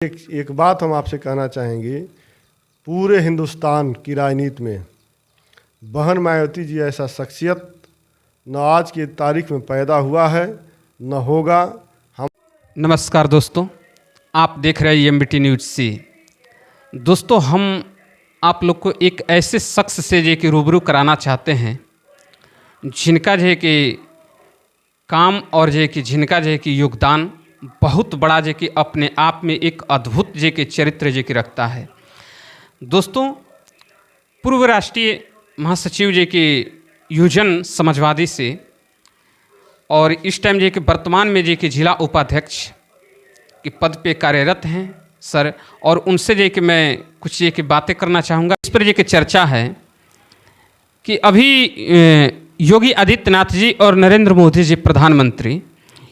एक बात हम आपसे कहना चाहेंगे, पूरे हिंदुस्तान की राजनीति में बहन मायावती जी ऐसा शख्सियत न आज की तारीख में पैदा हुआ है न होगा। हम नमस्कार दोस्तों, आप देख रहे हैं MBT न्यूज़ से। दोस्तों, हम आप लोग को एक ऐसे शख्स से जो कि रूबरू कराना चाहते हैं जिनका जो है कि काम और जो है कि जिनका जो है कि योगदान बहुत बड़ा जो कि अपने आप में एक अद्भुत जो कि चरित्र जो कि रखता है। दोस्तों, पूर्व राष्ट्रीय महासचिव जो कि युजन समाजवादी से और इस टाइम जो कि वर्तमान में जो कि जिला उपाध्यक्ष के पद पे कार्यरत हैं सर, और उनसे जो कि मैं कुछ ये कि बातें करना चाहूँगा। इस पर जो कि चर्चा है कि अभी योगी आदित्यनाथ जी और नरेंद्र मोदी जी प्रधानमंत्री,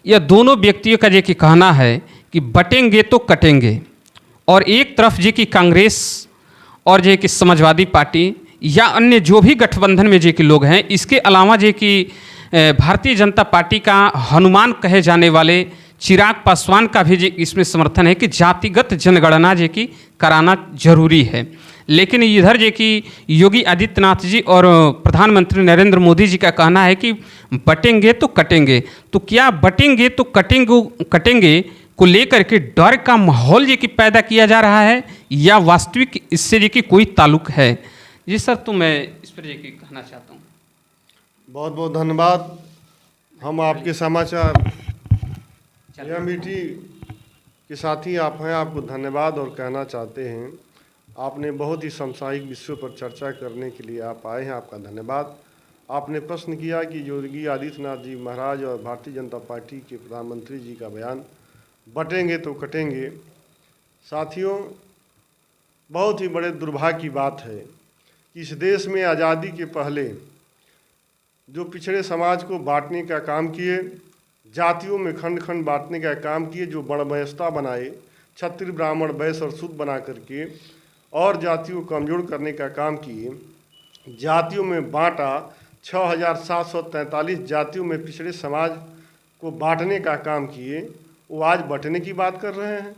यह दोनों व्यक्तियों का जो कि कहना है कि बटेंगे तो कटेंगे, और एक तरफ जो कि कांग्रेस और जो कि समाजवादी पार्टी या अन्य जो भी गठबंधन में जो कि लोग हैं, इसके अलावा जो कि भारतीय जनता पार्टी का हनुमान कहे जाने वाले चिराग पासवान का भी इसमें समर्थन है कि जातिगत जनगणना जो कि कराना जरूरी है। लेकिन इधर जो कि योगी आदित्यनाथ जी और प्रधानमंत्री नरेंद्र मोदी जी का कहना है कि बटेंगे तो कटेंगे। तो क्या बटेंगे तो कटेंगे को लेकर के डर का माहौल जो कि पैदा किया जा रहा है या वास्तविक इससे जो कि कोई ताल्लुक है? जी सर, तो मैं इस पर जो कि कहना चाहता हूँ। बहुत बहुत धन्यवाद। हम आपके समाचार MBT के साथी आप हैं, आपको धन्यवाद और कहना चाहते हैं। आपने बहुत ही सामुदायिक विषयों पर चर्चा करने के लिए आप आए हैं, आपका धन्यवाद। आपने प्रश्न किया कि योगी आदित्यनाथ जी महाराज और भारतीय जनता पार्टी के प्रधानमंत्री जी का बयान बटेंगे तो कटेंगे। साथियों, बहुत ही बड़े दुर्भाग्य की बात है कि इस देश में आज़ादी के पहले जो पिछड़े समाज को बांटने का काम किए, जातियों में खंड खंड बांटने का काम किए, जो बड़बयस्ता बनाए, क्षत्रिय ब्राह्मण वैश्य और शूद्र बना करके और जातियों को कमजोर करने का काम किए, जातियों में बांटा, 6743 जातियों में पिछड़े समाज को बांटने का काम किए, वो आज बंटने की बात कर रहे हैं।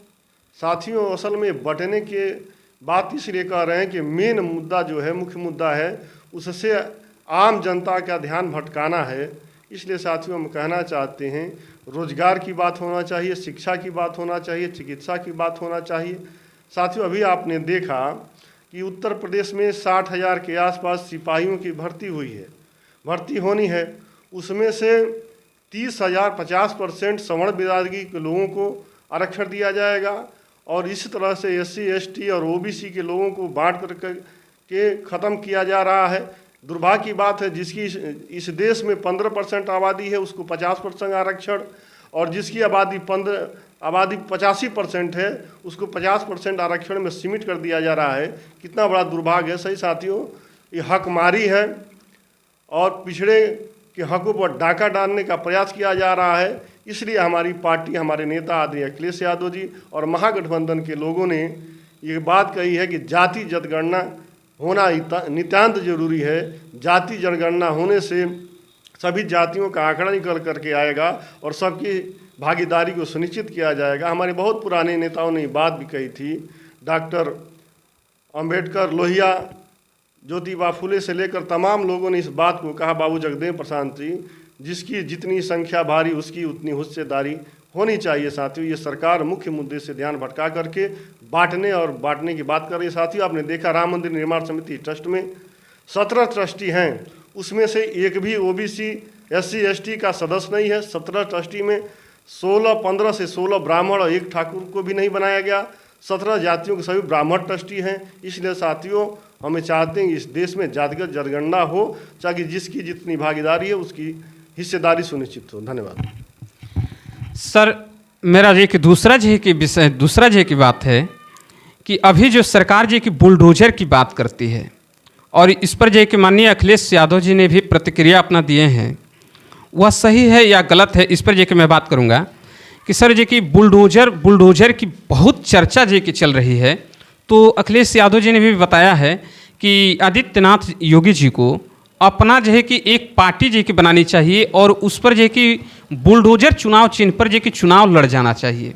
साथियों, असल में बंटने के बात इसलिए कह रहे हैं कि मेन मुद्दा जो है, मुख्य मुद्दा है, उससे आम जनता का ध्यान भटकाना है। इसलिए साथियों, हम कहना चाहते हैं, रोजगार की बात होना चाहिए, शिक्षा की बात होना चाहिए, चिकित्सा की बात होना चाहिए। साथियों, अभी आपने देखा कि उत्तर प्रदेश में 60,000 के आसपास सिपाहियों की भर्ती हुई है, भर्ती होनी है। उसमें से 30,000 50% सवर्ण बिरादरी के लोगों को आरक्षण दिया जाएगा, और इस तरह से SC ST और OBC के लोगों को बांट करके ख़त्म किया जा रहा है। दुर्भाग्य की बात है, जिसकी इस देश में 15% आबादी है उसको 50% आरक्षण, और जिसकी आबादी 85% है उसको 50% आरक्षण में सीमित कर दिया जा रहा है। कितना बड़ा दुर्भाग्य है। सही साथियों, ये हकमारी है और पिछड़े के हकों पर डाका डालने का प्रयास किया जा रहा है। इसलिए हमारी पार्टी, हमारे नेता आदरणीय अखिलेश यादव जी और महागठबंधन के लोगों ने ये बात कही है कि जाति जनगणना होना नितांत जरूरी है। जाति जनगणना होने से सभी जातियों का आंकड़ा निकल करके आएगा और सबकी भागीदारी को सुनिश्चित किया जाएगा। हमारे बहुत पुराने नेताओं ने ये बात भी कही थी। डॉक्टर अंबेडकर, लोहिया, ज्योतिबा फुले से लेकर तमाम लोगों ने इस बात को कहा, बाबू जगदेव प्रसाद जी, जिसकी जितनी संख्या भारी उसकी उतनी हिस्सेदारी होनी चाहिए। साथियों, ये सरकार मुख्य मुद्दे से ध्यान भटका करके बांटने की बात कर रही है। साथियों, आपने देखा राम मंदिर निर्माण समिति ट्रस्ट में 17 ट्रस्टी हैं, उसमें से एक भी OBC SC ST का सदस्य नहीं है। 17 ट्रस्टी में 15 से 16 ब्राह्मण और एक ठाकुर को भी नहीं बनाया गया। 17 जातियों के सभी ब्राह्मण ट्रस्टी हैं। इसलिए साथियों, हमें चाहते हैं कि इस देश में जातिगत जनगणना हो, ताकि जिसकी जितनी भागीदारी है उसकी हिस्सेदारी सुनिश्चित हो। धन्यवाद सर। मेरा ये कि दूसरा जो की बात है कि अभी जो सरकार जी की बुलडोजर की बात करती है, और इस पर जो कि माननीय अखिलेश यादव जी ने भी प्रतिक्रिया अपना दिए हैं, वह सही है या गलत है, इस पर जो कि मैं बात करूंगा कि सर जी की बुलडोजर की बहुत चर्चा जो कि चल रही है। तो अखिलेश यादव जी ने भी बताया है कि आदित्यनाथ योगी जी को अपना जो है कि एक पार्टी जो कि बनानी चाहिए और उस पर जो है कि बुलडोजर चुनाव चिन्ह पर जो कि चुनाव लड़ जाना चाहिए।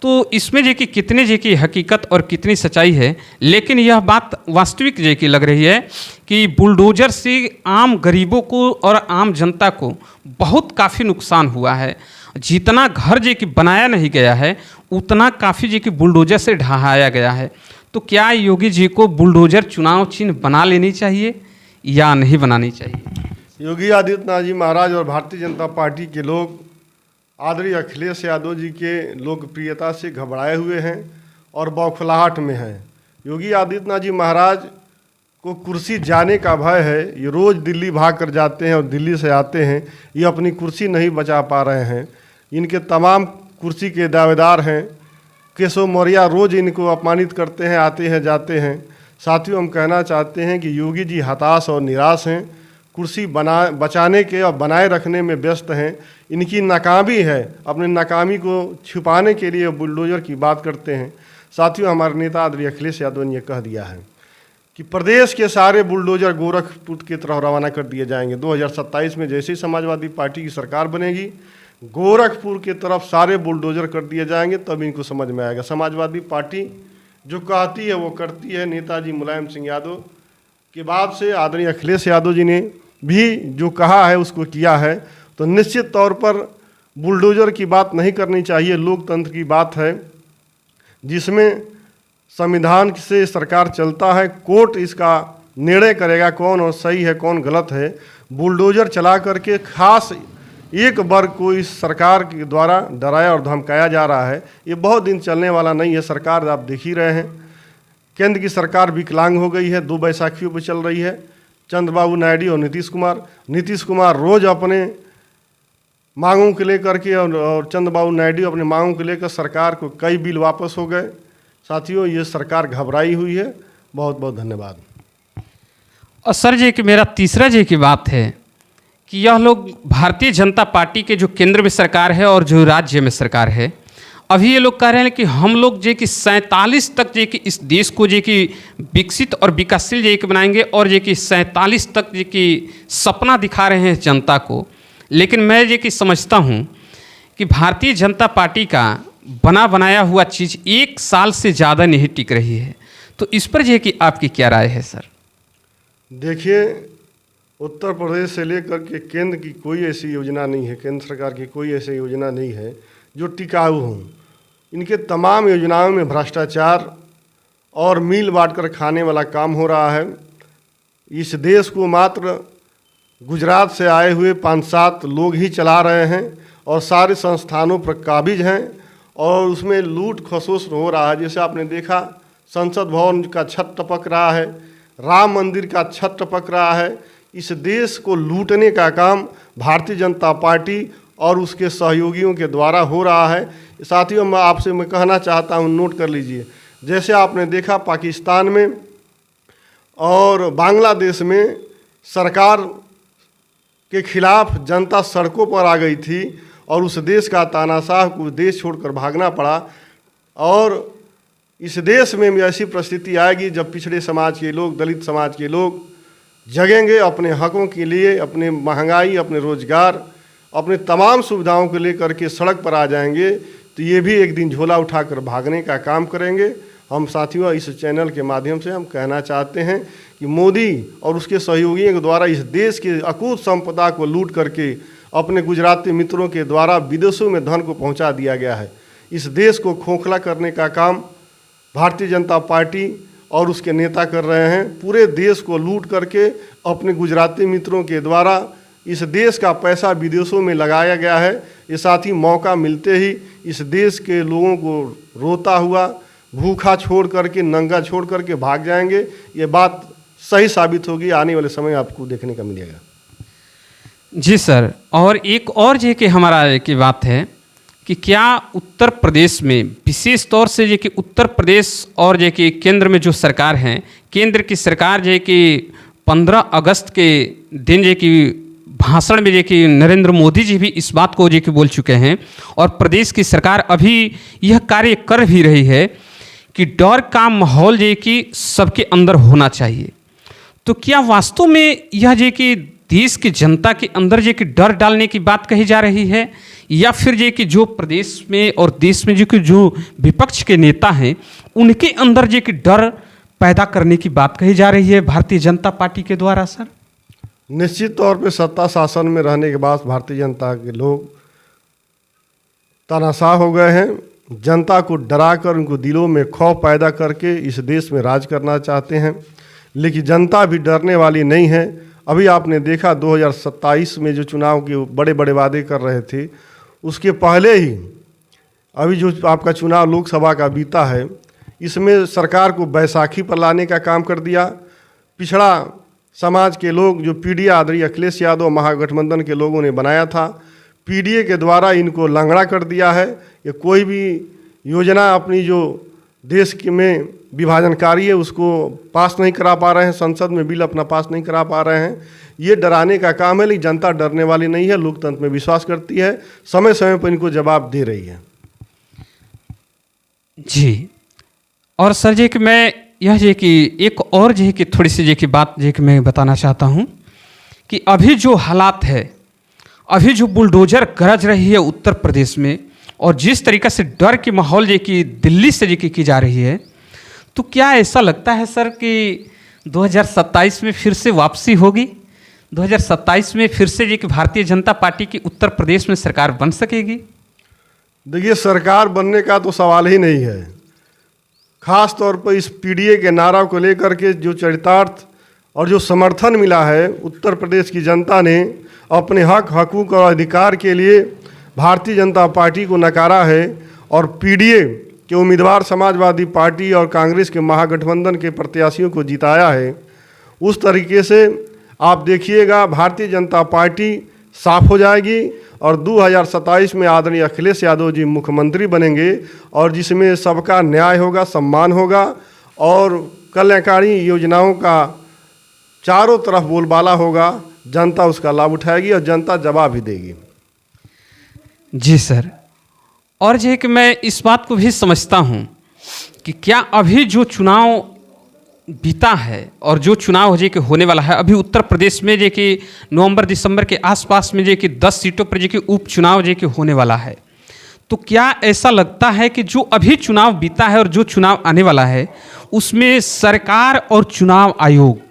तो इसमें जे कि कितने जे की हकीकत और कितनी सच्चाई है, लेकिन यह बात वास्तविक जे की लग रही है कि बुलडोज़र से आम गरीबों को और आम जनता को बहुत काफ़ी नुकसान हुआ है। जितना घर जे कि बनाया नहीं गया है उतना काफ़ी जे कि बुलडोज़र से ढहाया गया है। तो क्या योगी जी को बुलडोज़र चुनाव चिन्ह बना लेनी चाहिए या नहीं बनानी चाहिए? योगी आदित्यनाथ जी महाराज और भारतीय जनता पार्टी के लोग आदरणीय अखिलेश यादव जी के लोकप्रियता से घबराए हुए हैं और बौखलाहट में हैं। योगी आदित्यनाथ जी महाराज को कुर्सी जाने का भय है। ये रोज़ दिल्ली भाग कर जाते हैं और दिल्ली से आते हैं। ये अपनी कुर्सी नहीं बचा पा रहे हैं। इनके तमाम कुर्सी के दावेदार हैं। केशव मौर्य रोज़ इनको अपमानित करते हैं, आते हैं जाते हैं। साथियों, हम कहना चाहते हैं कि योगी जी हताश और निराश हैं। कुर्सी बचाने के और बनाए रखने में व्यस्त हैं। इनकी नाकामी है, अपने नाकामी को छुपाने के लिए बुलडोज़र की बात करते हैं। साथियों, हमारे नेता आदरणीय अखिलेश यादव ने यह कह दिया है कि प्रदेश के सारे बुलडोज़र गोरखपुर की तरफ रवाना कर दिए जाएंगे। 2027 में जैसे ही समाजवादी पार्टी की सरकार बनेगी, गोरखपुर की तरफ सारे बुलडोज़र कर दिए जाएंगे, तब इनको समझ में आएगा। समाजवादी पार्टी जो कहती है वो करती है। नेताजी मुलायम सिंह यादव के बाद से आदरणीय अखिलेश यादव जी ने भी जो कहा है उसको किया है। तो निश्चित तौर पर बुलडोज़र की बात नहीं करनी चाहिए। लोकतंत्र की बात है जिसमें संविधान से सरकार चलता है। कोर्ट इसका निर्णय करेगा कौन और सही है कौन गलत है। बुलडोज़र चला करके खास एक वर्ग को इस सरकार के द्वारा डराया और धमकाया जा रहा है। ये बहुत दिन चलने वाला नहीं है। सरकार आप देख ही रहे हैं, केंद्र की सरकार विकलांग हो गई है। 2 बैसाखियों पर चल रही है। चंद्रबाबू नायडू और नीतीश कुमार रोज़ अपने मांगों को लेकर के और चंद्रबाबू नायडू अपने मांगों को लेकर सरकार को कई बिल वापस हो गए। साथियों, ये सरकार घबराई हुई है। बहुत बहुत धन्यवाद। और सर जी कि मेरा तीसरा जी की बात है कि यह लोग भारतीय जनता पार्टी के जो केंद्र में सरकार है और जो राज्य में सरकार है, अभी ये लोग कह रहे हैं कि हम लोग जे कि 47 तक जे कि इस देश को जे कि विकसित और विकासशील जे कि बनाएंगे और जे कि 47 तक जे कि सपना दिखा रहे हैं जनता को। लेकिन मैं जे कि समझता हूँ कि भारतीय जनता पार्टी का बना बनाया हुआ चीज़ 1 साल से ज़्यादा नहीं टिक रही है। तो इस पर जे कि आपकी क्या राय है सर? देखिए, उत्तर प्रदेश से लेकर के केंद्र की कोई ऐसी योजना नहीं है, केंद्र सरकार की कोई ऐसी योजना नहीं है जो टिकाऊ हो। इनके तमाम योजनाओं में भ्रष्टाचार और मील बांट कर खाने वाला काम हो रहा है। इस देश को मात्र गुजरात से आए हुए 5-7 लोग ही चला रहे हैं और सारे संस्थानों पर काबिज हैं और उसमें लूट खसोस हो रहा है। जैसे आपने देखा, संसद भवन का छत टपक रहा है, राम मंदिर का छत टपक रहा है। इस देश को लूटने का काम भारतीय जनता पार्टी और उसके सहयोगियों के द्वारा हो रहा है। साथियों, मैं कहना चाहता हूँ, नोट कर लीजिए। जैसे आपने देखा पाकिस्तान में और बांग्लादेश में सरकार के खिलाफ जनता सड़कों पर आ गई थी और उस देश का तानाशाह को देश छोड़कर भागना पड़ा। और इस देश में भी ऐसी परिस्थिति आएगी जब पिछड़े समाज के लोग, दलित समाज के लोग जगेंगे अपने हकों के लिए, अपने महंगाई, अपने रोजगार, अपने तमाम सुविधाओं को लेकर के सड़क पर आ जाएंगे। तो ये भी एक दिन झोला उठाकर भागने का काम करेंगे। हम साथियों, इस चैनल के माध्यम से हम कहना चाहते हैं कि मोदी और उसके सहयोगियों के द्वारा इस देश की अकूत संपदा को लूट करके अपने गुजराती मित्रों के द्वारा विदेशों में धन को पहुंचा दिया गया है। इस देश को खोखला करने का काम भारतीय जनता पार्टी और उसके नेता कर रहे हैं। पूरे देश को लूट करके अपने गुजराती मित्रों के द्वारा इस देश का पैसा विदेशों में लगाया गया है। ये साथ ही मौका मिलते ही इस देश के लोगों को रोता हुआ, भूखा छोड़ करके, नंगा छोड़ करके भाग जाएंगे। ये बात सही साबित होगी, आने वाले समय आपको देखने का मिलेगा। जी सर, और एक और जे कि हमारा की बात है कि क्या उत्तर प्रदेश में विशेष तौर से जे कि उत्तर प्रदेश और जे कि केंद्र में जो सरकार हैं, केंद्र की सरकार जे कि 15 अगस्त के दिन जे कि भाषण में जे कि नरेंद्र मोदी जी भी इस बात को जे कि बोल चुके हैं और प्रदेश की सरकार अभी यह कार्य कर भी रही है कि डर का माहौल जे कि सबके अंदर होना चाहिए। तो क्या वास्तव में यह जे कि देश की जनता के अंदर जो कि डर डालने की बात कही जा रही है, या फिर जो कि जो प्रदेश में और देश में जो विपक्ष के नेता हैं उनके अंदर जो कि डर पैदा करने की बात कही जा रही है भारतीय जनता पार्टी के द्वारा सर? निश्चित तौर पे सत्ता शासन में रहने के बाद भारतीय जनता के लोग तानाशाह हो गए हैं। जनता को डराकर उनको दिलों में खौफ पैदा करके इस देश में राज करना चाहते हैं, लेकिन जनता भी डरने वाली नहीं है। अभी आपने देखा 2027 में जो चुनाव के बड़े बड़े वादे कर रहे थे, उसके पहले ही अभी जो आपका चुनाव लोकसभा का बीता है, इसमें सरकार को बैसाखी पर लाने का काम कर दिया। पिछड़ा समाज के लोग जो पीडीए आदरणीय अखिलेश यादव महागठबंधन के लोगों ने बनाया था, पीडीए के द्वारा इनको लंगड़ा कर दिया है। ये कोई भी योजना अपनी जो देश के में विभाजनकारी है उसको पास नहीं करा पा रहे हैं, संसद में बिल अपना पास नहीं करा पा रहे हैं। ये डराने का काम है, लेकिन जनता डरने वाली नहीं है, लोकतंत्र में विश्वास करती है, समय समय पर इनको जवाब दे रही है। जी, और सर जी कि मैं यह जे कि एक और जे कि थोड़ी सी जे कि बात जे कि मैं बताना चाहता हूँ कि अभी जो हालात है, अभी जो बुलडोजर गरज रही है उत्तर प्रदेश में, और जिस तरीक़े से डर की माहौल जे कि दिल्ली से जे की जा रही है, तो क्या ऐसा लगता है सर कि 2027 में फिर से वापसी होगी? 2027 में फिर से जे कि भारतीय जनता पार्टी की उत्तर प्रदेश में सरकार बन सकेगी? देखिए, सरकार बनने का तो सवाल ही नहीं है। खास तौर पर इस पीडीए के नारा को लेकर के जो चरितार्थ और जो समर्थन मिला है, उत्तर प्रदेश की जनता ने अपने हकूक़ और अधिकार के लिए भारतीय जनता पार्टी को नकारा है, और पीडीए के उम्मीदवार समाजवादी पार्टी और कांग्रेस के महागठबंधन के प्रत्याशियों को जिताया है। उस तरीके से आप देखिएगा भारतीय जनता पार्टी साफ हो जाएगी और 2027 में आदरणीय अखिलेश यादव जी मुख्यमंत्री बनेंगे, और जिसमें सबका न्याय होगा, सम्मान होगा, और कल्याणकारी योजनाओं का चारों तरफ बोलबाला होगा। जनता उसका लाभ उठाएगी और जनता जवाब भी देगी। जी सर, और जो है कि मैं इस बात को भी समझता हूँ कि क्या अभी जो चुनाव बीता है और जो चुनाव जो कि होने वाला है, अभी उत्तर प्रदेश में जो कि नवंबर दिसंबर के आसपास में जो कि 10 सीटों पर जो कि उपचुनाव जो कि होने वाला है, तो क्या ऐसा लगता है कि जो अभी चुनाव बीता है और जो चुनाव आने वाला है उसमें सरकार और चुनाव आयोग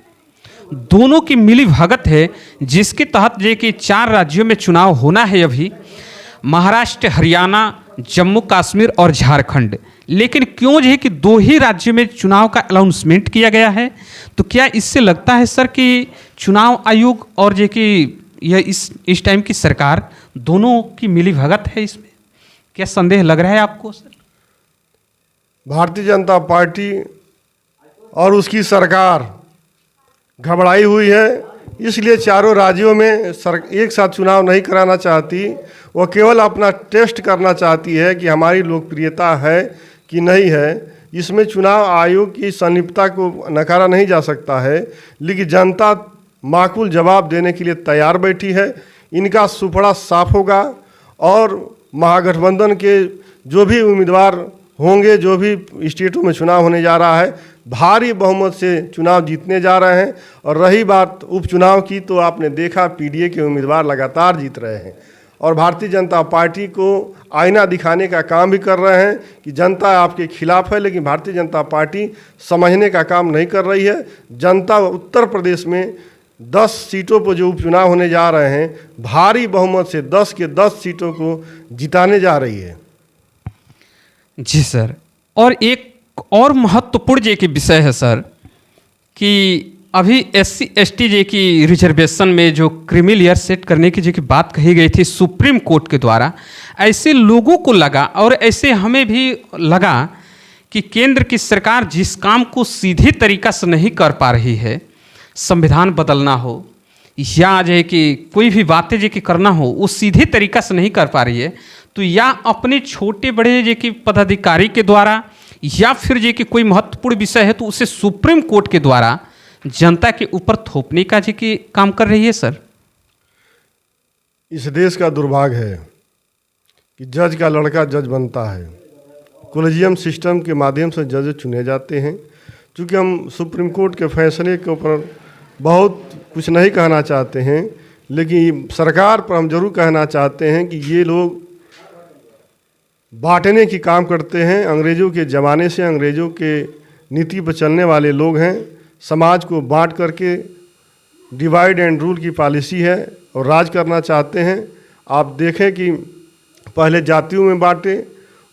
दोनों की मिली भगत है, जिसके तहत जो कि 4 राज्यों में चुनाव होना है अभी, महाराष्ट्र, हरियाणा, जम्मू कश्मीर और झारखंड, लेकिन क्यों जो है कि 2 ही राज्यों में चुनाव का अनाउंसमेंट किया गया है? तो क्या इससे लगता है सर कि चुनाव आयोग और जो कि यह इस टाइम की सरकार दोनों की मिली भगत है? इसमें क्या संदेह लग रहा है आपको सर? भारतीय जनता पार्टी और उसकी सरकार घबराई हुई है, इसलिए चारों राज्यों में एक साथ चुनाव नहीं कराना चाहती। वो केवल अपना टेस्ट करना चाहती है कि हमारी लोकप्रियता है कि नहीं है। इसमें चुनाव आयोग की संलिप्तता को नकारा नहीं जा सकता है, लेकिन जनता माकूल जवाब देने के लिए तैयार बैठी है। इनका सुपड़ा साफ होगा और महागठबंधन के जो भी उम्मीदवार होंगे, जो भी स्टेटों में चुनाव होने जा रहा है, भारी बहुमत से चुनाव जीतने जा रहे हैं। और रही बात उपचुनाव की, तो आपने देखा पीडीए के उम्मीदवार लगातार जीत रहे हैं और भारतीय जनता पार्टी को आईना दिखाने का काम भी कर रहे हैं कि जनता आपके खिलाफ है, लेकिन भारतीय जनता पार्टी समझने का काम नहीं कर रही है। जनता उत्तर प्रदेश में 10 सीटों पर जो उपचुनाव होने जा रहे हैं, भारी बहुमत से 10 के 10 सीटों को जिताने जा रही है। जी सर, और एक और महत्वपूर्ण जे की विषय है सर कि अभी SC ST जे की रिजर्वेशन में जो क्रीमी लेयर सेट करने की जो की बात कही गई थी सुप्रीम कोर्ट के द्वारा, ऐसे लोगों को लगा और ऐसे हमें भी लगा कि केंद्र की सरकार जिस काम को सीधी तरीक़ा से नहीं कर पा रही है, संविधान बदलना हो या जो है कि कोई भी बातें जो कि करना हो, वो सीधे तरीक़ा से नहीं कर पा रही है, तो या अपने छोटे बड़े जो कि पदाधिकारी के द्वारा या फिर जो कि कोई महत्वपूर्ण विषय है तो उसे सुप्रीम कोर्ट के द्वारा जनता के ऊपर थोपने का जो कि काम कर रही है सर। इस देश का दुर्भाग्य है कि जज का लड़का जज बनता है। कोलेजियम सिस्टम के माध्यम से जज चुने जाते हैं। चूँकि हम सुप्रीम कोर्ट के फैसले के ऊपर बहुत कुछ नहीं कहना चाहते हैं, लेकिन सरकार पर हम जरूर कहना चाहते हैं कि ये लोग बांटने की काम करते हैं। अंग्रेज़ों के ज़माने से अंग्रेज़ों के नीति पर चलने वाले लोग हैं। समाज को बांट करके डिवाइड एंड रूल की पॉलिसी है और राज करना चाहते हैं। आप देखें कि पहले जातियों में बांटे,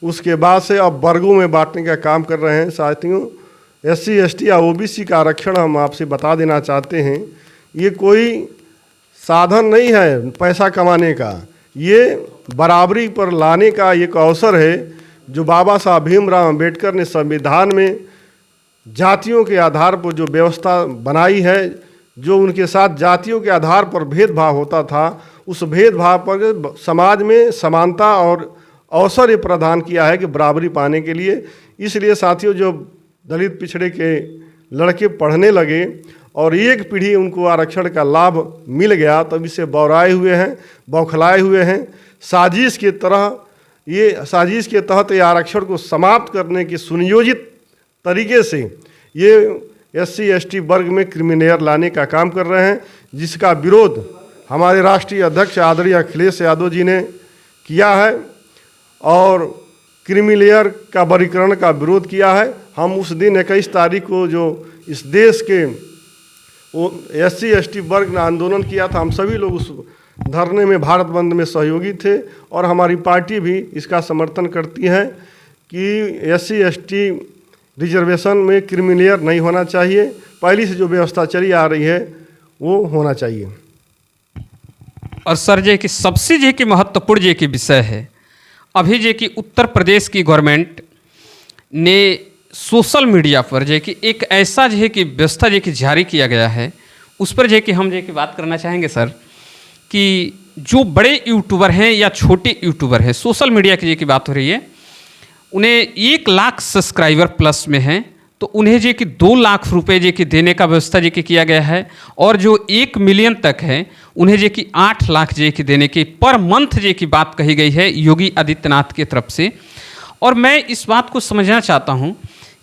उसके बाद से अब वर्गों में बांटने का काम कर रहे हैं। साथियों, SC ST या OBC का आरक्षण हम आपसे बता देना चाहते हैं, ये कोई साधन नहीं है पैसा कमाने का, ये बराबरी पर लाने का एक अवसर है जो बाबा साहब भीमराव अम्बेडकर ने संविधान में जातियों के आधार पर जो व्यवस्था बनाई है, जो उनके साथ जातियों के आधार पर भेदभाव होता था, उस भेदभाव पर समाज में समानता और अवसर ये प्रदान किया है कि बराबरी पाने के लिए। इसलिए साथियों, जो दलित पिछड़े के लड़के पढ़ने लगे और एक पीढ़ी उनको आरक्षण का लाभ मिल गया, तब इससे बौराए हुए हैं, बौखलाए हुए हैं। साजिश के तहत ये आरक्षण को समाप्त करने की सुनियोजित तरीके से ये SC ST वर्ग में क्रिमिलेयर लाने का काम कर रहे हैं, जिसका विरोध हमारे राष्ट्रीय अध्यक्ष आदरणीय अखिलेश यादव जी ने किया है और क्रिमिलेयर का वर्गीकरण का विरोध किया है। हम उस दिन 21 तारीख को जो इस देश के SC ST वर्ग ने आंदोलन किया था, हम सभी लोग उस धरने में, भारत बंद में सहयोगी थे और हमारी पार्टी भी इसका समर्थन करती है कि SC ST रिजर्वेशन में क्रिमिलेयर नहीं होना चाहिए। पहली से जो व्यवस्था चली आ रही है वो होना चाहिए। और सर जे कि सबसे जे कि महत्वपूर्ण जे कि विषय है, अभी जे कि उत्तर प्रदेश की गवर्नमेंट ने सोशल मीडिया पर जे कि एक ऐसा जे कि व्यवस्था जे कि जारी किया गया है, उस पर जे कि हम जे कि बात करना चाहेंगे सर, कि जो बड़े यूट्यूबर हैं या छोटे यूट्यूबर हैं, सोशल मीडिया की जे की बात हो रही है, उन्हें 1 लाख सब्सक्राइबर प्लस में हैं, तो उन्हें जे कि 2 लाख रुपए जे कि देने का व्यवस्था जे कि किया गया है। और जो 1 मिलियन तक है उन्हें जे कि 8 लाख जे कि देने की पर मंथ जे की बात कही गई है योगी आदित्यनाथ की तरफ से। और मैं इस बात को समझना चाहता हूँ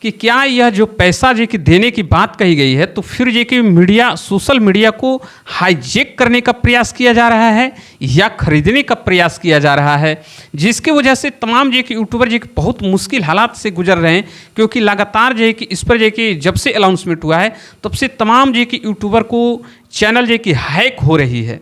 कि क्या यह जो पैसा जे कि देने की बात कही गई है, तो फिर जे कि मीडिया, सोशल मीडिया को हाईजेक करने का प्रयास किया जा रहा है या खरीदने का प्रयास किया जा रहा है, जिसकी वजह से तमाम जे कि यूट्यूबर जे कि बहुत मुश्किल हालात से गुजर रहे हैं। क्योंकि लगातार जे कि इस पर जे कि जब से अनाउंसमेंट हुआ है तब से तमाम जे कि यूट्यूबर को चैनल जे कि हैक हो रही है,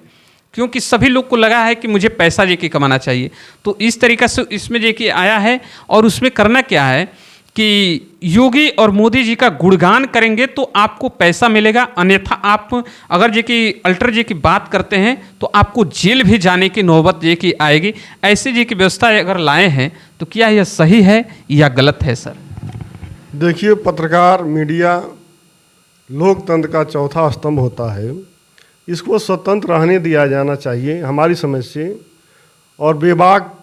क्योंकि सभी लोग को लगा है कि मुझे पैसा जे कि कमाना चाहिए। तो इस तरीक़े से इसमें जे कि आया है और उसमें करना क्या है कि योगी और मोदी जी का गुणगान करेंगे तो आपको पैसा मिलेगा, अन्यथा आप अगर जे कि अल्टर जे की बात करते हैं तो आपको जेल भी जाने की नौबत जे की आएगी। ऐसे जे की व्यवस्था अगर लाए हैं तो क्या यह सही है या गलत है सर? देखिए, पत्रकार मीडिया लोकतंत्र का चौथा स्तंभ होता है, इसको स्वतंत्र रहने दिया जाना चाहिए हमारी समझ से। और बेबाक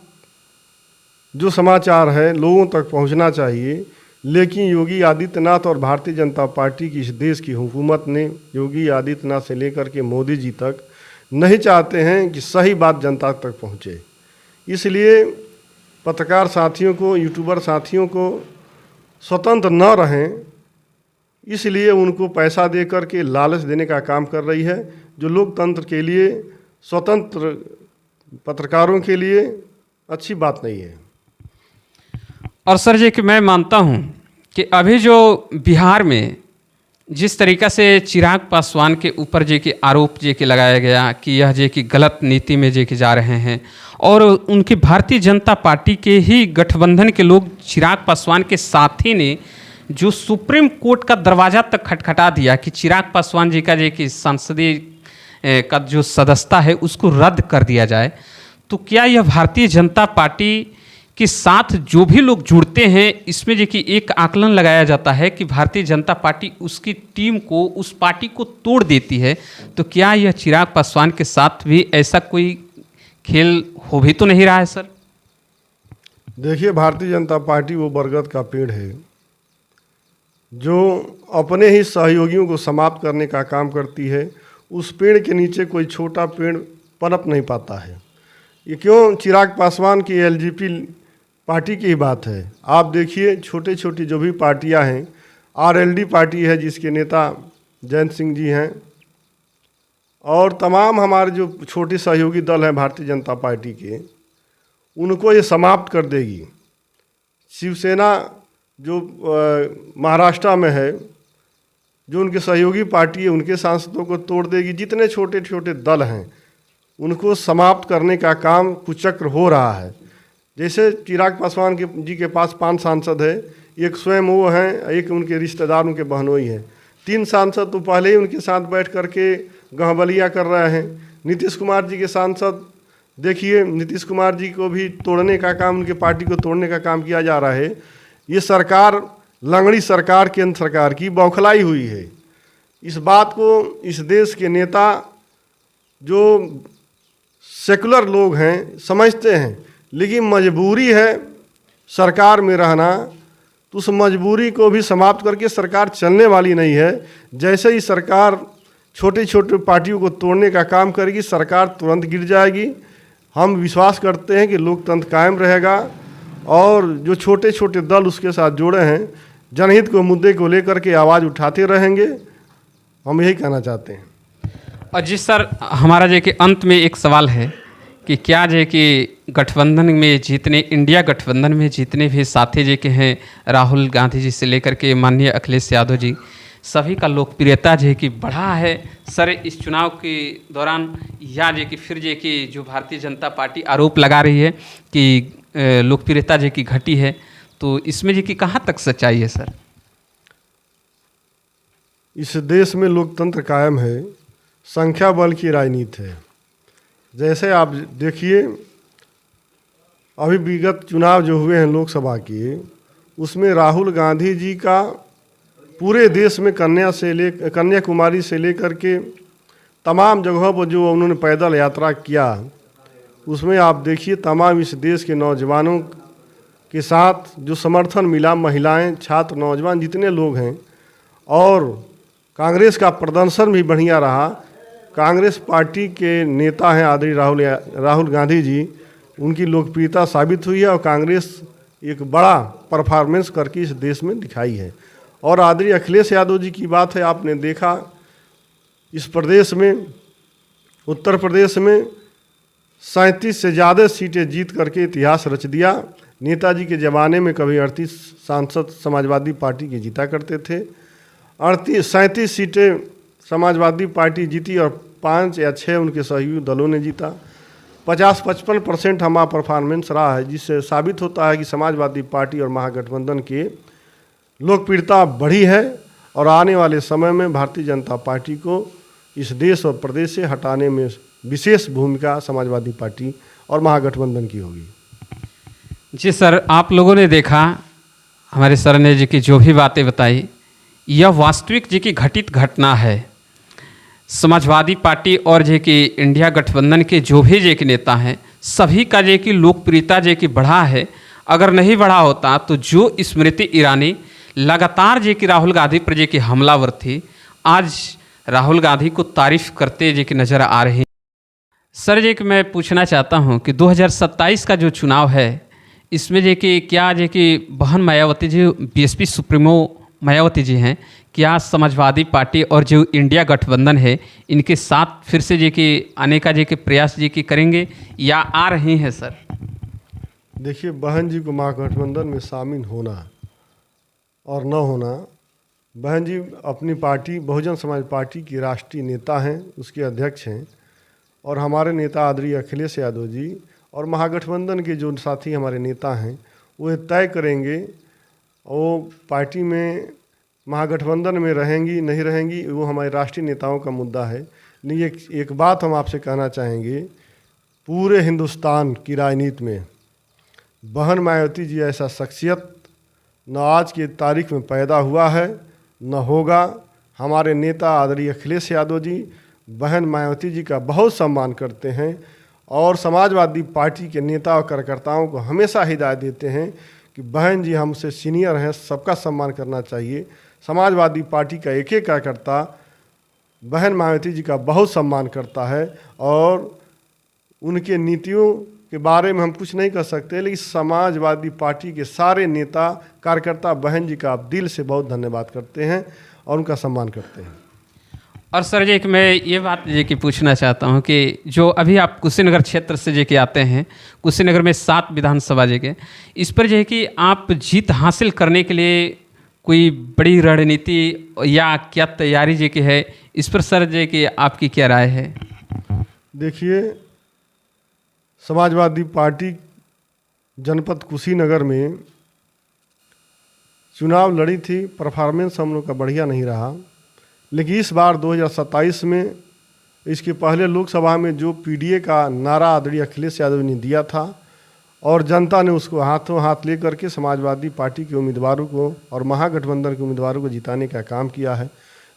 जो समाचार है लोगों तक पहुंचना चाहिए। लेकिन योगी आदित्यनाथ और भारतीय जनता पार्टी की इस देश की हुकूमत ने योगी आदित्यनाथ से लेकर के मोदी जी तक नहीं चाहते हैं कि सही बात जनता तक पहुंचे। इसलिए पत्रकार साथियों को, यूट्यूबर साथियों को स्वतंत्र न रहें, इसलिए उनको पैसा दे करके लालच देने का काम कर रही है, जो लोकतंत्र के लिए, स्वतंत्र पत्रकारों के लिए अच्छी बात नहीं है। और सर जी कि मैं मानता हूं कि अभी जो बिहार में जिस तरीक़ा से चिराग पासवान के ऊपर जे कि आरोप जे कि लगाया गया कि यह जे कि गलत नीति में जे कि जा रहे हैं, और उनकी भारतीय जनता पार्टी के ही गठबंधन के लोग चिराग पासवान के साथी ने जो सुप्रीम कोर्ट का दरवाज़ा तक खटखटा दिया कि चिराग पासवान जी का जे कि संसदीय का जो सदस्यता है उसको रद्द कर दिया जाए, तो क्या यह भारतीय जनता पार्टी के साथ जो भी लोग जुड़ते हैं, इसमें जो कि एक आकलन लगाया जाता है कि भारतीय जनता पार्टी उसकी टीम को, उस पार्टी को तोड़ देती है, तो क्या यह चिराग पासवान के साथ भी ऐसा कोई खेल हो भी तो नहीं रहा है सर? देखिए, भारतीय जनता पार्टी वो बरगद का पेड़ है जो अपने ही सहयोगियों को समाप्त करने का काम करती है। उस पेड़ के नीचे कोई छोटा पेड़ पनप नहीं पाता है। ये क्यों चिराग पासवान की एलजेपी पार्टी की ही बात है। आप देखिए, छोटे छोटी जो भी पार्टियां हैं, आरएलडी पार्टी है जिसके नेता जयंत सिंह जी हैं, और तमाम हमारे जो छोटे सहयोगी दल हैं भारतीय जनता पार्टी के, उनको ये समाप्त कर देगी। शिवसेना जो महाराष्ट्र में है, जो उनके सहयोगी पार्टी है, उनके सांसदों को तोड़ देगी। जितने छोटे छोटे दल हैं उनको समाप्त करने का काम कुचक्र हो रहा है। जैसे चिराग पासवान जी के पास 5 सांसद है, एक स्वयं वो हैं, एक उनके रिश्तेदार, उनके बहनोई हैं। 3 सांसद तो पहले ही उनके साथ बैठ करके गहबलियाँ कर रहे हैं। नीतीश कुमार जी के सांसद देखिए, नीतीश कुमार जी को भी तोड़ने का काम, उनके पार्टी को तोड़ने का काम किया जा रहा है। ये सरकार लंगड़ी सरकार, केंद्र सरकार की बौखलाई हुई है। इस बात को इस देश के नेता जो सेकुलर लोग हैं समझते हैं, लेकिन मजबूरी है सरकार में रहना, तो उस मजबूरी को भी समाप्त करके सरकार चलने वाली नहीं है। जैसे ही सरकार छोटे छोटे पार्टियों को तोड़ने का काम करेगी, सरकार तुरंत गिर जाएगी। हम विश्वास करते हैं कि लोकतंत्र कायम रहेगा और जो छोटे छोटे दल उसके साथ जुड़े हैं जनहित को मुद्दे को लेकर के आवाज़ उठाते रहेंगे। हम यही कहना चाहते हैं। और जी सर, हमारा जो कि अंत में एक सवाल है कि क्या जो कि गठबंधन में जितने, इंडिया गठबंधन में जितने भी साथी जो कि हैं, राहुल गांधी जी से लेकर के माननीय अखिलेश यादव जी, सभी का लोकप्रियता जो है कि बढ़ा है सर इस चुनाव के दौरान, या जो कि फिर जो कि जो भारतीय जनता पार्टी आरोप लगा रही है कि लोकप्रियता जो कि घटी है, तो इसमें जो कि कहाँ तक सच्चाई है सर? इस देश में लोकतंत्र कायम है, संख्या बल की राजनीति है। जैसे आप देखिए, अभी विगत चुनाव जो हुए हैं लोकसभा के, उसमें राहुल गांधी जी का पूरे देश में कन्याकुमारी से लेकर के तमाम जगहों पर जो उन्होंने पैदल यात्रा किया, उसमें आप देखिए तमाम इस देश के नौजवानों के साथ जो समर्थन मिला, महिलाएं, छात्र, नौजवान जितने लोग हैं, और कांग्रेस का प्रदर्शन भी बढ़िया रहा। कांग्रेस पार्टी के नेता हैं आदरणीय राहुल गांधी जी, उनकी लोकप्रियता साबित हुई है और कांग्रेस एक बड़ा परफॉर्मेंस करके इस देश में दिखाई है। और आदरणीय अखिलेश यादव जी की बात है, आपने देखा इस प्रदेश में, उत्तर प्रदेश में 37 से ज़्यादा सीटें जीत करके इतिहास रच दिया। नेताजी के ज़माने में कभी 38 सांसद समाजवादी पार्टी के जीता करते थे। 37 सीटें समाजवादी पार्टी जीती और 5 या 6 उनके सहयोगी दलों ने जीता। 50-55% हमारा परफॉर्मेंस रहा है, जिससे साबित होता है कि समाजवादी पार्टी और महागठबंधन के लोकप्रियता बढ़ी है और आने वाले समय में भारतीय जनता पार्टी को इस देश और प्रदेश से हटाने में विशेष भूमिका समाजवादी पार्टी और महागठबंधन की होगी। जी सर, आप लोगों ने देखा हमारे सर ने जी की जो भी बातें बताई, यह वास्तविक जी की घटित घटना है। समाजवादी पार्टी और जे कि इंडिया गठबंधन के जो भी जे कि नेता हैं, सभी का जे कि लोकप्रियता जे कि बढ़ा है। अगर नहीं बढ़ा होता तो जो स्मृति ईरानी लगातार जे कि राहुल गांधी पर जे कि हमलावर थी, आज राहुल गांधी को तारीफ करते जे कि नज़र आ रही। सर जे कि मैं पूछना चाहता हूं कि 2027 का जो चुनाव है, इसमें जे कि क्या जे कि बहन मायावती जी, बीएसपी सुप्रीमो मायावती जी हैं, क्या समाजवादी पार्टी और जो इंडिया गठबंधन है इनके साथ फिर से जे कि आने का जे कि प्रयास जे कि करेंगे या आ रही हैं सर? देखिए, बहन जी को महागठबंधन में शामिल होना और न होना, बहन जी अपनी पार्टी बहुजन समाज पार्टी की राष्ट्रीय नेता हैं, उसके अध्यक्ष हैं, और हमारे नेता आदरणीय अखिलेश यादव जी और महागठबंधन के जो साथी हमारे नेता हैं वो तय करेंगे वो पार्टी में महागठबंधन में रहेंगी नहीं रहेंगी, वो हमारे राष्ट्रीय नेताओं का मुद्दा है। लेकिन एक बात हम आपसे कहना चाहेंगे, पूरे हिंदुस्तान की राजनीति में बहन मायावती जी ऐसा शख्सियत न आज की तारीख में पैदा हुआ है न होगा। हमारे नेता आदरणीय अखिलेश यादव जी बहन मायावती जी का बहुत सम्मान करते हैं और समाजवादी पार्टी के नेता और कार्यकर्ताओं को हमेशा हिदायत देते हैं कि बहन जी हमसे सीनियर हैं, सबका सम्मान करना चाहिए। समाजवादी पार्टी का एक एक कार्यकर्ता बहन मायावती जी का बहुत सम्मान करता है और उनके नीतियों के बारे में हम कुछ नहीं कर सकते, लेकिन समाजवादी पार्टी के सारे नेता कार्यकर्ता बहन जी का दिल से बहुत धन्यवाद करते हैं और उनका सम्मान करते हैं। और सर जी कि मैं ये बात जी कि पूछना चाहता हूँ कि जो अभी आप कुशीनगर क्षेत्र से जी कि आते हैं, कुशीनगर में 7 विधानसभा जी के, इस पर जो है कि आप जीत हासिल करने के लिए कोई बड़ी रणनीति या क्या तैयारी जी की है, इस पर सर जी कि आपकी क्या राय है? देखिए, समाजवादी पार्टी जनपद कुशीनगर में चुनाव लड़ी थी, परफॉर्मेंस हम लोग का बढ़िया नहीं रहा। लेकिन इस बार 2027 में, इसके पहले लोकसभा में जो पीडीए का नारा आदरणीय अखिलेश यादव ने दिया था और जनता ने उसको हाथों हाथ ले करके समाजवादी पार्टी के उम्मीदवारों को और महागठबंधन के उम्मीदवारों को जिताने का काम किया है।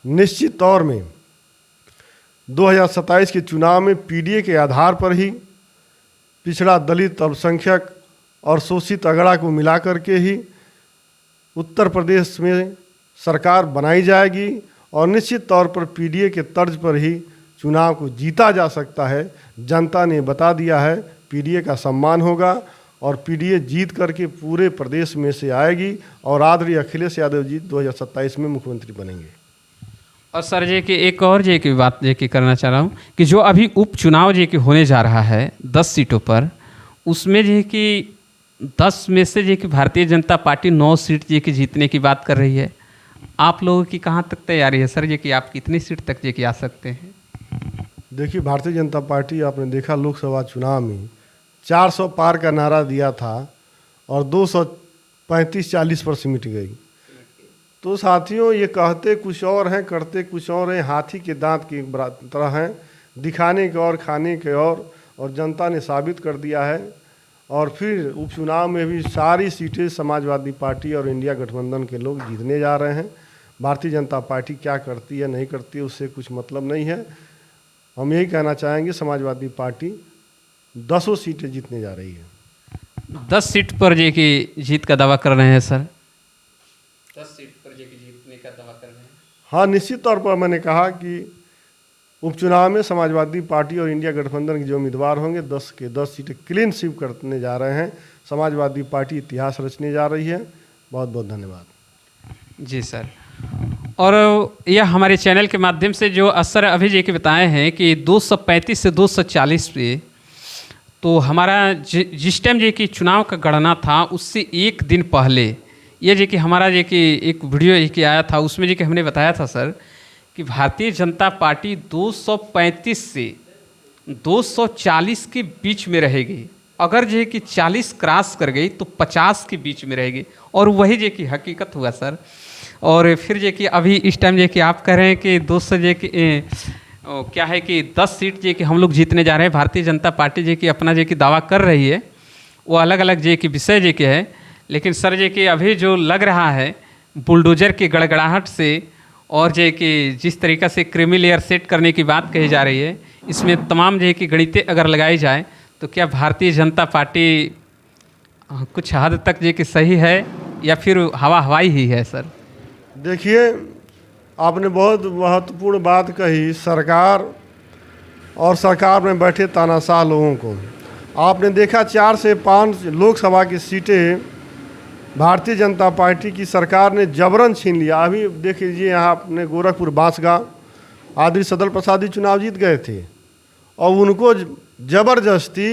निश्चित तौर में 2027 के चुनाव में पीडीए के आधार पर ही पिछड़ा, दलित, अल्पसंख्यक और शोषित अगड़ा को मिला करके ही उत्तर प्रदेश में सरकार बनाई जाएगी और निश्चित तौर पर पीडीए के तर्ज पर ही चुनाव को जीता जा सकता है। जनता ने बता दिया है पीडीए का सम्मान होगा और पीडीए जीत करके पूरे प्रदेश में से आएगी और आदरणीय अखिलेश यादव जी 2027 में मुख्यमंत्री बनेंगे। और सर जी की एक और जी की बात जी की करना चाह रहा हूँ कि जो अभी उपचुनाव जी की होने जा रहा है 10 सीटों पर, उसमें जी कि 10 में से जी कि भारतीय जनता पार्टी 9 सीट जी की जीतने की बात कर रही है। आप लोगों की कहाँ तक तैयारी है सर जी कि आप कितनी सीट तक जी कि आ सकते हैं? देखिए, भारतीय जनता पार्टी आपने देखा लोकसभा चुनाव में 400 पार का नारा दिया था और 235-40 पर सिमट गई। तो साथियों, ये कहते कुछ और हैं, करते कुछ और हैं, हाथी के दांत की तरह हैं, दिखाने के और खाने के और जनता ने साबित कर दिया है। और फिर उपचुनाव में भी सारी सीटें समाजवादी पार्टी और इंडिया गठबंधन के लोग जीतने जा रहे हैं। भारतीय जनता पार्टी क्या करती है नहीं करती है उससे कुछ मतलब नहीं है। हम यही कहना चाहेंगे समाजवादी पार्टी 10 सीटें जीतने जा रही है। 10 सीट पर जी कि जीत का दावा कर रहे हैं सर? 10 सीट पर जी कि जीतने का दावा कर रहे हैं? हाँ, निश्चित तौर पर मैंने कहा कि उपचुनाव में समाजवादी पार्टी और इंडिया गठबंधन के जो उम्मीदवार होंगे 10 के 10 सीटें क्लीन स्वीप करने जा रहे हैं। समाजवादी पार्टी इतिहास रचने जा रही है। बहुत बहुत धन्यवाद जी सर। और यह हमारे चैनल के माध्यम से जो असर अभी जी के बताए हैं कि 235 से 240 पे, तो हमारा जिस टाइम जी कि चुनाव का गणना था उससे एक दिन पहले ये जी कि हमारा जी कि एक वीडियो जी कि आया था, उसमें जी कि हमने बताया था सर कि भारतीय जनता पार्टी 235 से 240 के बीच में रहेगी। अगर जो है कि 40 क्रॉस कर गई तो 50 के बीच में रहेगी, और वही जो कि हकीकत हुआ सर। और फिर जो कि अभी इस टाइम जो कि आप कह रहे हैं कि 200 जो कि क्या है कि 10 सीट जो कि हम लोग जीतने जा रहे हैं। भारतीय जनता पार्टी जो कि अपना जो कि दावा कर रही है वो अलग अलग जो कि विषय जो कि है, लेकिन सर जो कि अभी जो लग रहा है बुलडोजर की गड़गड़ाहट से और जो कि जिस तरीक़ा से क्रीमी लेयर सेट करने की बात कही जा रही है, इसमें तमाम जो कि गणितें अगर लगाई जाए तो क्या भारतीय जनता पार्टी कुछ हद तक जो कि सही है या फिर हवा हवाई ही है सर? देखिए, आपने बहुत महत्वपूर्ण बात कही। सरकार और सरकार में बैठे तानाशाह लोगों को आपने देखा 4 से 5 लोकसभा की सीटें भारतीय जनता पार्टी की सरकार ने जबरन छीन लिया। अभी देख लीजिए, यहाँ अपने गोरखपुर बांसगांव आदि सदल प्रसाद चुनाव जीत गए थे और उनको ज़बरदस्ती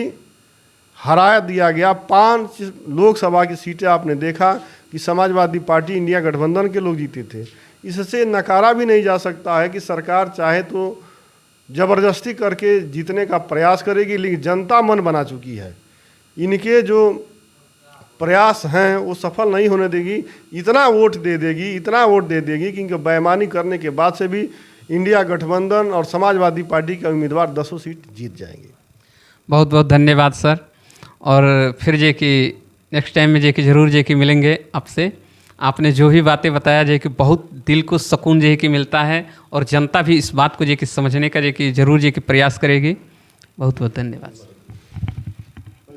हरा दिया गया। 5 लोकसभा की सीटें आपने देखा कि समाजवादी पार्टी इंडिया गठबंधन के लोग जीते थे। इससे नकारा भी नहीं जा सकता है कि सरकार चाहे तो ज़बरदस्ती करके जीतने का प्रयास करेगी, लेकिन जनता मन बना चुकी है। इनके जो प्रयास हैं वो सफल नहीं होने देगी। इतना वोट दे देगी कि इनके बेईमानी करने के बाद से भी इंडिया गठबंधन और समाजवादी पार्टी के उम्मीदवार 10 सीट जीत जाएंगे। बहुत बहुत धन्यवाद सर। और फिर जे कि नेक्स्ट टाइम में जे कि ज़रूर जे कि मिलेंगे आपसे। आपने जो भी बातें बताया जे कि बहुत दिल को सुकून जे कि मिलता है और जनता भी इस बात को जे कि समझने का जे कि ज़रूर जे कि प्रयास करेगी। बहुत बहुत धन्यवाद।